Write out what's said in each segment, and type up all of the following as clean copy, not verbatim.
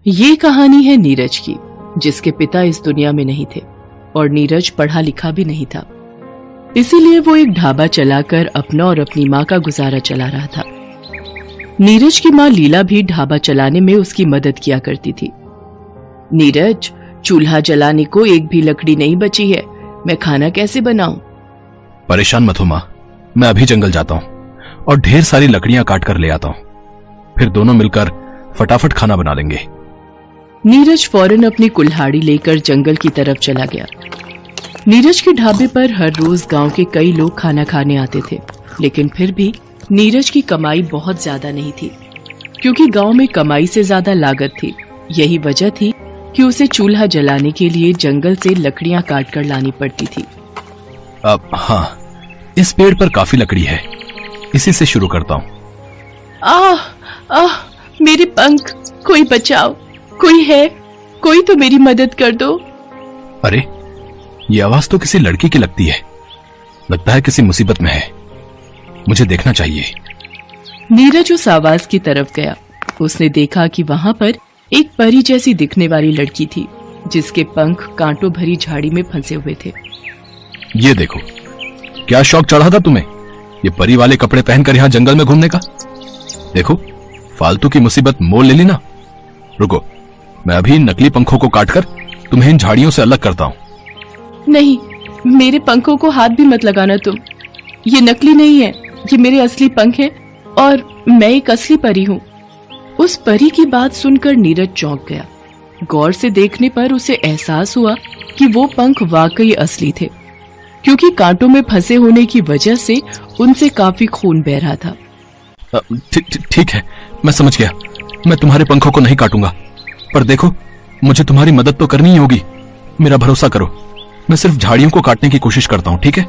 ये कहानी है नीरज की, जिसके पिता इस दुनिया में नहीं थे और नीरज पढ़ा लिखा भी नहीं था। इसीलिए वो एक ढाबा चलाकर अपना और अपनी माँ का गुजारा चला रहा था। नीरज की माँ लीला भी ढाबा चलाने में उसकी मदद किया करती थी। नीरज, चूल्हा जलाने को एक भी लकड़ी नहीं बची है, मैं खाना कैसे बनाऊं? परेशान मत हो माँ, मैं अभी जंगल जाता हूँ और ढेर सारी लकड़ियां काट कर ले आता हूँ, फिर दोनों मिलकर फटाफट खाना बना लेंगे। नीरज फौरन अपनी कुल्हाड़ी लेकर जंगल की तरफ चला गया। नीरज के ढाबे पर हर रोज गांव के कई लोग खाना खाने आते थे, लेकिन फिर भी नीरज की कमाई बहुत ज्यादा नहीं थी, क्योंकि गांव में कमाई से ज्यादा लागत थी। यही वजह थी कि उसे चूल्हा जलाने के लिए जंगल से लकड़ियां काट कर लानी पड़ती थी। अब हाँ, इस पेड़ पर काफी लकड़ी है, इसी से शुरू करता हूँ। आह, मेरे पंख, कोई बचाओ, कोई है, कोई तो मेरी मदद कर दो। अरे, ये आवाज तो किसी लड़की की लगती है, लगता है किसी मुसीबत में है, मुझे देखना चाहिए। नीरज उस आवाज की तरफ गया। उसने देखा कि वहां पर एक परी जैसी दिखने वाली लड़की थी, जिसके पंख कांटों भरी झाड़ी में फंसे हुए थे। ये देखो, क्या शौक चढ़ा था तुम्हें ये परी वाले कपड़े पहनकर यहाँ जंगल में घूमने का? देखो, फालतू की मुसीबत मोल ले ली ना। रुको, मैं अभी इन नकली पंखों को काटकर तुम्हें इन झाड़ियों से अलग करता हूँ। नहीं, मेरे पंखों को हाथ भी मत लगाना तुम। ये नकली नहीं है, ये मेरे असली पंख हैं और मैं एक असली परी हूँ। उस परी की बात सुनकर नीरज चौंक गया। गौर से देखने पर उसे एहसास हुआ कि वो पंख वाकई असली थे, क्योंकि कांटों में फंसे होने की वजह से उनसे काफी खून बह रहा था। ठीक है, मैं समझ गया। मैं तुम्हारे पंखों को नहीं काटूंगा, पर देखो, मुझे तुम्हारी मदद तो करनी ही होगी। मेरा भरोसा करो, मैं सिर्फ झाड़ियों को काटने की कोशिश करता हूँ, ठीक है?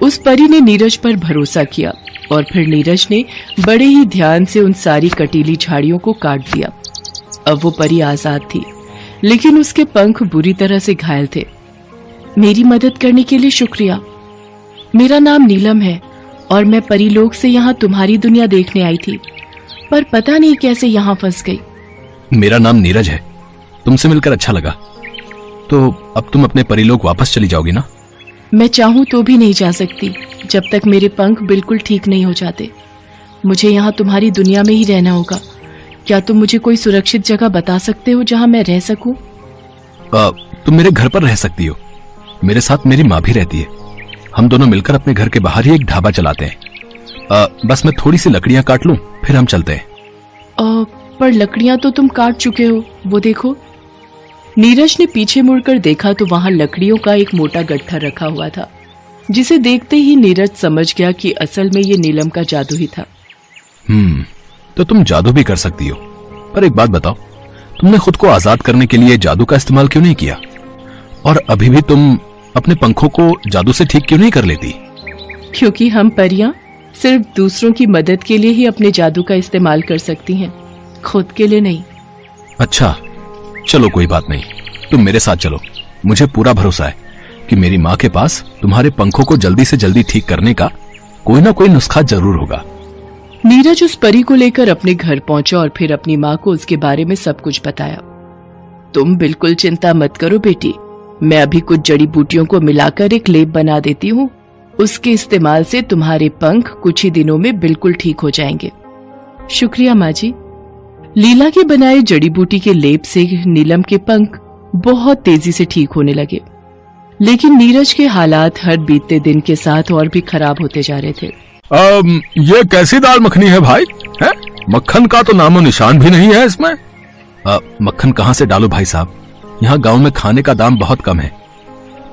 उस परी ने नीरज पर भरोसा किया और फिर नीरज ने बड़े ही ध्यान से उन सारी कटीली झाड़ियों को काट दिया। अब वो परी आजाद थी, लेकिन उसके पंख बुरी तरह से घायल थे। मेरी मदद करने के लिए शुक्रिया। मेरा नाम नीलम है और मैं परीलोक से यहाँ तुम्हारी दुनिया देखने आई थी, पर पता नहीं कैसे यहाँ फंस गई। मेरा नाम नीरज है, तुमसे मिलकर अच्छा लगा। तो अब तुम अपने परीलोक वापस चली जाओगी ना? मैं चाहूँ तो भी नहीं जा सकती, जब तक मेरे पंख बिल्कुल ठीक नहीं हो जाते। मुझे यहाँ तुम्हारी दुनिया में ही रहना होगा। क्या तुम मुझे कोई सुरक्षित जगह बता सकते हो जहाँ मैं रह सकूं? तुम मेरे घर पर रह सकती हो, मेरे साथ मेरी माँ भी रहती है। हम दोनों मिलकर अपने घर के बाहर ही एक ढाबा चलाते हैं। बस मैं थोड़ी सी लकड़ियां काट लूं, फिर हम चलते हैं। पर लकड़ियां तो तुम काट चुके हो, वो देखो। नीरज ने पीछे मुड़कर देखा तो वहां लकड़ियों का एक मोटा गट्ठा रखा हुआ था, जिसे देखते ही नीरज समझ गया कि असल में ये नीलम का जादू ही था। तो तुम जादू भी कर सकती हो, पर एक बात बताओ, तुमने खुद को आजाद करने के लिए जादू का इस्तेमाल क्यों नहीं किया? और अभी भी तुम अपने पंखों को जादू से ठीक क्यों नहीं कर लेती? क्योंकि हम परियां सिर्फ दूसरों की मदद के लिए ही अपने जादू का इस्तेमाल कर सकती हैं, खुद के लिए नहीं। अच्छा, चलो कोई बात नहीं, तुम मेरे साथ चलो। मुझे पूरा भरोसा है कि मेरी माँ के पास तुम्हारे पंखों को जल्दी से जल्दी ठीक करने का कोई ना कोई नुस्खा जरूर होगा। नीरज उस परी को लेकर अपने घर पहुंचा और फिर अपनी माँ को उसके बारे में सब कुछ बताया। तुम बिल्कुल चिंता मत करो बेटी, मैं अभी कुछ जड़ी बूटियों को मिलाकर एक लेप बना देती हूँ। उसके इस्तेमाल से तुम्हारे पंख कुछ ही दिनों में बिल्कुल ठीक हो जाएंगे। शुक्रिया माँ जी। लीला के बनाए जड़ी बूटी के लेप से नीलम के पंख बहुत तेजी से ठीक होने लगे, लेकिन नीरज के हालात हर बीतते दिन के साथ और भी खराब होते जा रहे थे। ये कैसी दाल मखनी है भाई? है? मक्खन का तो नामो निशान भी नहीं है इसमें। मक्खन कहाँ से डालो भाई साहब, यहाँ गांव में खाने का दाम बहुत कम है।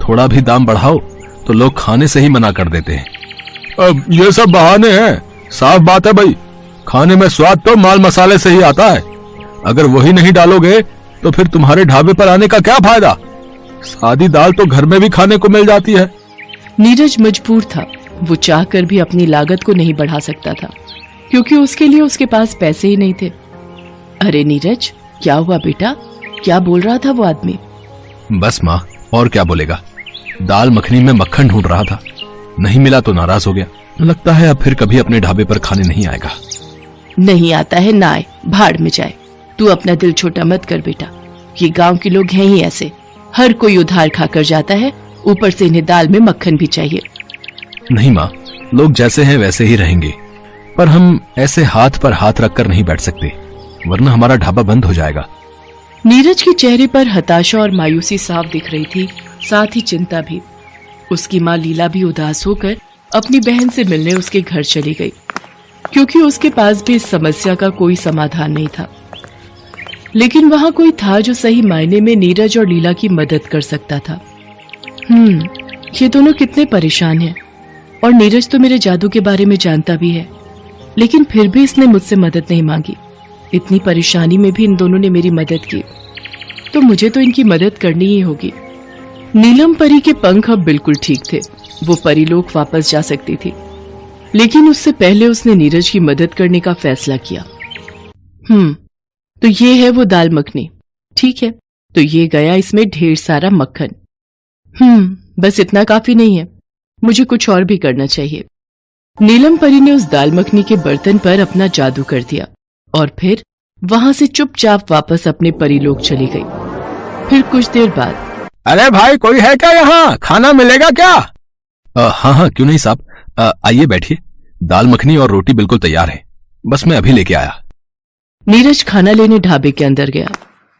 थोड़ा भी दाम बढ़ाओ तो लोग खाने से ही मना कर देते हैं। ये सब बहाने हैं, साफ बात है भाई, खाने में स्वाद तो माल मसाले से ही आता है। अगर वही नहीं डालोगे तो फिर तुम्हारे ढाबे पर आने का क्या फायदा? सादी दाल तो घर में भी खाने को मिल जाती है। नीरज मजबूर था, वो चाहकर भी अपनी लागत को नहीं बढ़ा सकता था, क्योंकि उसके लिए उसके पास पैसे ही नहीं थे। अरे नीरज, क्या हुआ बेटा? क्या बोल रहा था वो आदमी? बस माँ, और क्या बोलेगा, दाल मखनी में मक्खन ढूंढ रहा था, नहीं मिला तो नाराज हो गया। लगता है अब फिर कभी अपने ढाबे पर खाने नहीं आएगा। नहीं आता है ना आए, भाड़ में जाए। तू अपना दिल छोटा मत कर बेटा, ये गांव के लोग हैं ही ऐसे, हर कोई उधार खाकर जाता है, ऊपर से इन्हें दाल में मक्खन भी चाहिए। नहीं माँ, लोग जैसे हैं वैसे ही रहेंगे, पर हम ऐसे हाथ पर हाथ रखकर नहीं बैठ सकते, वरना हमारा ढाबा बंद हो जाएगा। नीरज के चेहरे पर हताशा और मायूसी साफ दिख रही थी, साथ ही चिंता भी। उसकी माँ लीला भी उदास होकर अपनी बहन से मिलने उसके घर चली गई, क्योंकि उसके पास भी इस समस्या का कोई समाधान नहीं था। लेकिन वहां कोई था जो सही मायने में नीरज और लीला की मदद कर सकता था। ये दोनों कितने परेशान हैं, और नीरज तो मेरे जादू के बारे में जानता भी है, लेकिन फिर भी इसने मुझसे मदद नहीं मांगी। इतनी परेशानी में भी इन दोनों ने मेरी मदद की, तो मुझे तो इनकी मदद करनी ही होगी। नीलम परी के पंख अब बिल्कुल ठीक थे, वो परीलोक वापस जा सकती थी, लेकिन उससे पहले उसने नीरज की मदद करने का फैसला किया। तो ये है वो दाल मखनी, ठीक है, तो ये गया इसमें ढेर सारा मक्खन। बस इतना काफी नहीं है, मुझे कुछ और भी करना चाहिए। नीलम परी ने उस दाल मखनी के बर्तन पर अपना जादू कर दिया और फिर वहां से चुपचाप वापस अपने परीलोक चली गई। फिर कुछ देर बाद, अरे भाई, कोई है क्या यहाँ? खाना मिलेगा क्या? हाँ हाँ, क्यों नहीं साहब, आइए बैठिए, दाल मखनी और रोटी बिल्कुल तैयार है, बस मैं अभी लेके आया। नीरज खाना लेने ढाबे के अंदर गया।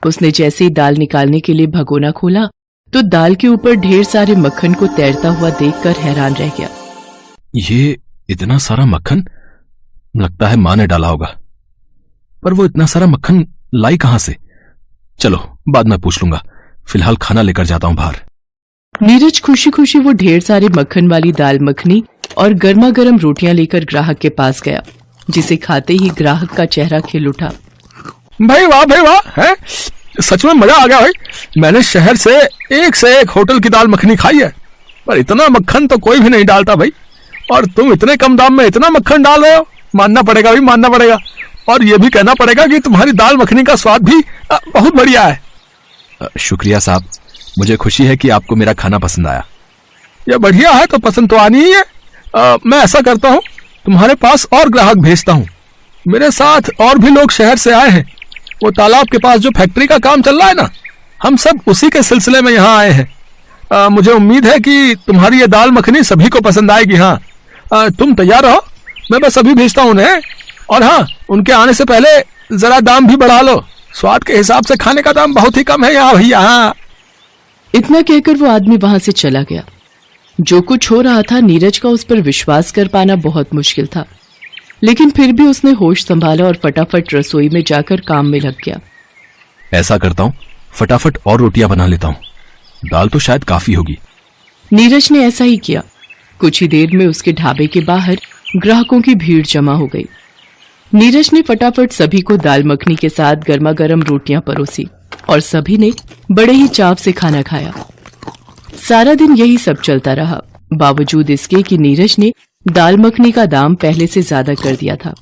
उसने जैसे ही दाल निकालने के लिए भगोना खोला तो दाल के ऊपर ढेर सारे मक्खन को तैरता हुआ देखकर हैरान रह गया। ये इतना सारा मक्खन, लगता है माँ ने डाला होगा, पर वो इतना सारा मक्खन लाई कहां से? चलो बाद में पूछ लूंगा, फिलहाल खाना लेकर जाता हूं बाहर। नीरज खुशी खुशी वो ढेर सारी मक्खन वाली दाल मखनी और गर्मा गर्म रोटियां लेकर ग्राहक के पास गया, जिसे खाते ही ग्राहक का चेहरा खिल उठा। भाई वाह है, सच में मजा आ गया भाई। मैंने शहर से एक होटल की दाल मखनी खाई है, पर इतना मक्खन तो कोई भी नहीं डालता भाई, और तुम इतने कम दाम में इतना मक्खन डाल रहे हो, मानना पड़ेगा भाई, मानना पड़ेगा। और ये भी कहना पड़ेगा कि तुम्हारी दाल मखनी का स्वाद भी बहुत बढ़िया है। शुक्रिया साहब, मुझे खुशी है कि आपको मेरा खाना पसंद आया। ये बढ़िया है तो पसंद तो आनी ही है। मैं ऐसा करता हूँ, तुम्हारे पास और ग्राहक भेजता हूँ। मेरे साथ और भी लोग शहर से आए हैं, वो तालाब के पास जो फैक्ट्री का काम चल रहा है ना, हम सब उसी के सिलसिले में यहाँ आए हैं। मुझे उम्मीद है कि तुम्हारी ये दाल मखनी सभी को पसंद आएगी। हाँ, तुम तैयार रहो, मैं बस अभी भेजता हूँ उन्हें। और हाँ, उनके आने से पहले जरा दाम भी बढ़ा लो, स्वाद के हिसाब से खाने का दाम बहुत ही कम है यहाँ भैया। हाँ। इतना कहकर वो आदमी वहां से चला गया। जो कुछ हो रहा था, नीरज का उस पर विश्वास कर पाना बहुत मुश्किल था, लेकिन फिर भी उसने होश संभाला और फटाफट रसोई में जाकर काम में लग गया। ऐसा करता हूँ, फटाफट और रोटियां बना लेता हूँ, दाल तो शायद काफी होगी। नीरज ने ऐसा ही किया। कुछ ही देर में उसके ढाबे के बाहर ग्राहकों की भीड़ जमा हो गई। नीरज ने फटाफट सभी को दाल मखनी के साथ गर्मा गर्म रोटियां परोसी और सभी ने बड़े ही चाव से खाना खाया। सारा दिन यही सब चलता रहा, बावजूद इसके कि नीरज ने दाल मखनी का दाम पहले से ज्यादा कर दिया था।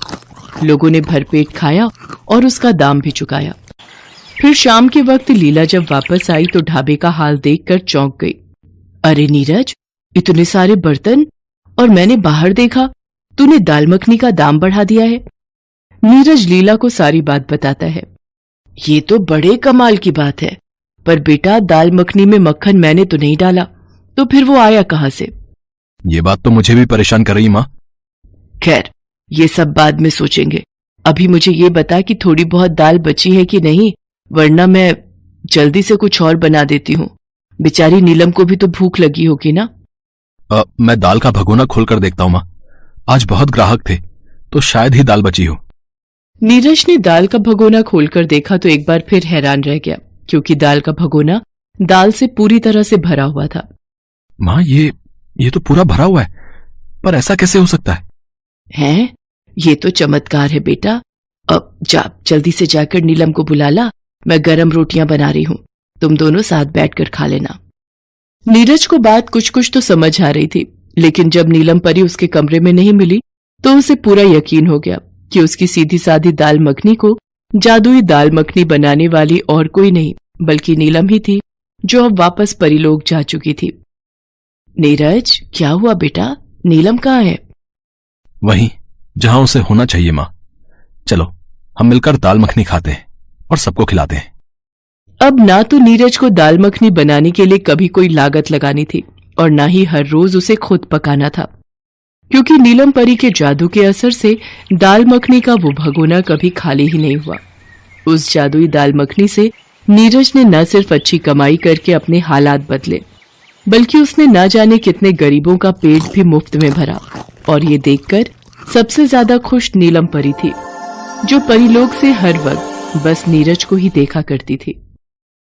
लोगों ने भरपेट खाया और उसका दाम भी चुकाया। फिर शाम के वक्त लीला जब वापस आई तो ढाबे का हाल देखकर चौंक गई। अरे नीरज, इतने सारे बर्तन, और मैंने बाहर देखा तूने दाल मखनी का दाम बढ़ा दिया है। नीरज लीला को सारी बात बताता है। ये तो बड़े कमाल की बात है, पर बेटा दाल मखनी में मक्खन मैंने तो नहीं डाला, तो फिर वो आया कहां से? ये बात तो मुझे भी परेशान कर रही माँ। खैर, ये सब बाद में सोचेंगे। अभी मुझे ये बता कि थोड़ी बहुत दाल बची है कि नहीं, वरना मैं जल्दी से कुछ और बना देती हूँ। बेचारी नीलम को भी तो भूख लगी होगी ना। मैं दाल का भगोना खोलकर देखता हूँ माँ, आज बहुत ग्राहक थे तो शायद ही दाल बची हो। नीरज ने दाल का भगोना खोलकर देखा तो एक बार फिर हैरान रह गया, क्योंकि दाल का भगोना दाल से पूरी तरह से भरा हुआ था। माँ, ये तो पूरा भरा हुआ है, पर ऐसा कैसे हो सकता है? हैं? ये तो चमत्कार है बेटा। अब जा, जल्दी से जाकर नीलम को बुला ला, मैं गरम रोटियां बना रही हूँ, तुम दोनों साथ बैठकर खा लेना। नीरज को बात कुछ कुछ तो समझ आ रही थी, लेकिन जब नीलम परी उसके कमरे में नहीं मिली तो उसे पूरा यकीन हो गया कि उसकी सीधी सादी दाल मखनी को जादुई दाल मखनी बनाने वाली और कोई नहीं बल्कि नीलम ही थी, जो अब वापस परीलोक जा चुकी थी। नीरज, क्या हुआ बेटा? नीलम कहाँ है? वहीं जहां उसे होना चाहिए माँ। चलो हम मिलकर दाल मखनी खाते हैं, और सबको खिलाते हैं। अब ना तो नीरज को दाल मखनी बनाने के लिए कभी कोई लागत लगानी थी और ना ही हर रोज उसे खुद पकाना था, क्योंकि नीलम परी के जादू के असर से दाल मखनी का वो भगोना कभी खाली ही नहीं हुआ। उस जादुई दाल मखनी से नीरज ने न सिर्फ अच्छी कमाई करके अपने हालात बदले, बल्कि उसने न जाने कितने गरीबों का पेट भी मुफ्त में भरा। और ये देखकर सबसे ज्यादा खुश नीलम परी थी, जो परीलोक से हर वक्त बस नीरज को ही देखा करती थी।